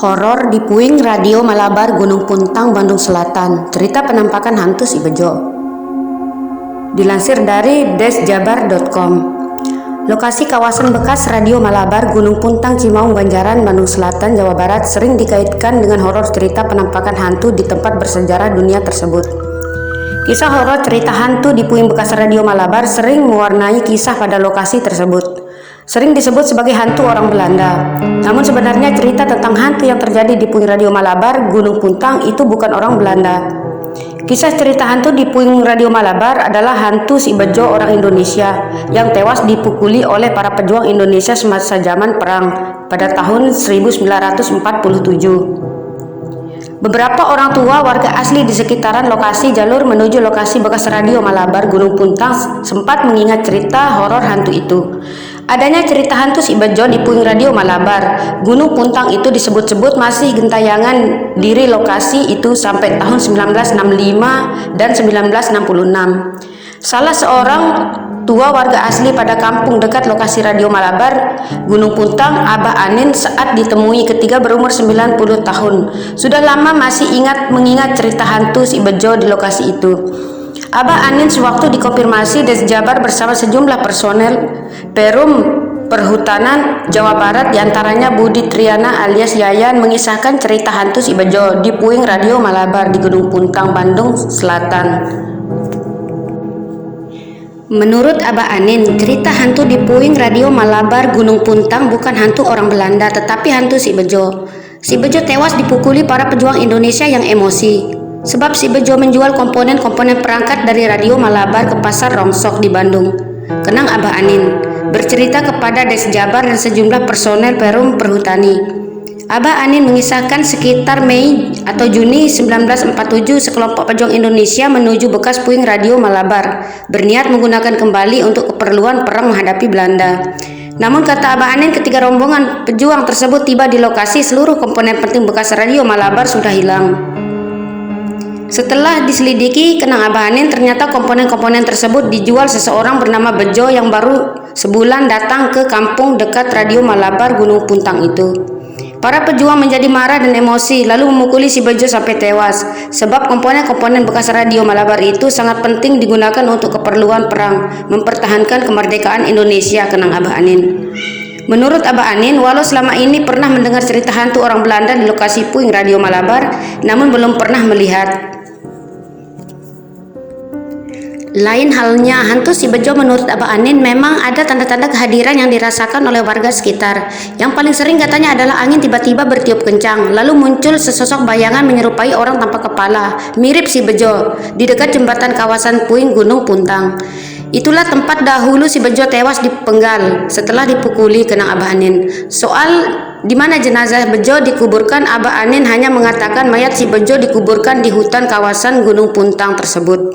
Horor di puing radio Malabar Gunung Puntang, Bandung Selatan. Cerita penampakan hantu Si Bejo. Dilansir dari desjabar.com. Lokasi kawasan bekas radio Malabar Gunung Puntang, Cimaung, Banjaran, Bandung Selatan, Jawa Barat sering dikaitkan dengan horor cerita penampakan hantu di tempat bersejarah dunia tersebut. Kisah horor cerita hantu di puing bekas radio Malabar sering mewarnai kisah pada lokasi tersebut. Sering disebut sebagai hantu orang Belanda. Namun sebenarnya cerita tentang hantu yang terjadi di puing radio Malabar Gunung Puntang itu bukan orang Belanda. Kisah cerita hantu di puing radio Malabar adalah hantu Si Bejo, orang Indonesia yang tewas dipukuli oleh para pejuang Indonesia semasa zaman perang pada tahun 1947. Beberapa orang tua warga asli di sekitaran lokasi jalur menuju lokasi bekas radio Malabar Gunung Puntang sempat mengingat cerita horor hantu itu. Adanya cerita hantu Si Bejo di puing radio Malabar Gunung Puntang itu disebut-sebut masih gentayangan diri lokasi itu sampai tahun 1965 dan 1966. Salah seorang tua warga asli pada kampung dekat lokasi radio Malabar Gunung Puntang, Abah Anin, saat ditemui ketika berumur 90 tahun, sudah lama masih mengingat cerita hantu Si Bejo di lokasi itu. Abah Anin sewaktu dikonfirmasi Desjabar bersama sejumlah personel Perum Perhutanan Jawa Barat, diantaranya Budi Triana alias Yayan, mengisahkan cerita hantu Si Bejo di puing radio Malabar di Gunung Puntang, Bandung Selatan. Menurut Abah Anin, cerita hantu di puing radio Malabar Gunung Puntang bukan hantu orang Belanda, tetapi hantu Si Bejo. Si Bejo tewas dipukuli para pejuang Indonesia yang emosi. Sebab Si Bejo menjual komponen-komponen perangkat dari radio Malabar ke pasar Rongsok di Bandung. Kenang Abah Anin bercerita kepada Desjabar dan sejumlah personel Perum Perhutani. Abah Anin mengisahkan sekitar Mei atau Juni 1947 sekelompok pejuang Indonesia menuju bekas puing radio Malabar, berniat menggunakan kembali untuk keperluan perang menghadapi Belanda. Namun kata Abah Anin, ketika rombongan pejuang tersebut tiba di lokasi, seluruh komponen penting bekas radio Malabar sudah hilang. Setelah diselidiki, kenang Abah Anin, ternyata komponen-komponen tersebut dijual seseorang bernama Bejo yang baru sebulan datang ke kampung dekat radio Malabar Gunung Puntang itu. Para pejuang menjadi marah dan emosi, lalu memukuli Si Bejo sampai tewas. Sebab komponen-komponen bekas radio Malabar itu sangat penting digunakan untuk keperluan perang, mempertahankan kemerdekaan Indonesia, kenang Abah Anin. Menurut Abah Anin, walau selama ini pernah mendengar cerita hantu orang Belanda di lokasi puing radio Malabar, namun belum pernah melihat. Lain halnya hantu Si Bejo, menurut Abah Anin memang ada tanda-tanda kehadiran yang dirasakan oleh warga sekitar. Yang paling sering katanya adalah angin tiba-tiba bertiup kencang, lalu muncul sesosok bayangan menyerupai orang tanpa kepala, mirip Si Bejo, di dekat jembatan kawasan puing Gunung Puntang. Itulah tempat dahulu Si Bejo tewas dipenggal setelah dipukuli, kenang Abah Anin. Soal di mana jenazah Bejo dikuburkan, Abah Anin hanya mengatakan mayat Si Bejo dikuburkan di hutan kawasan Gunung Puntang tersebut.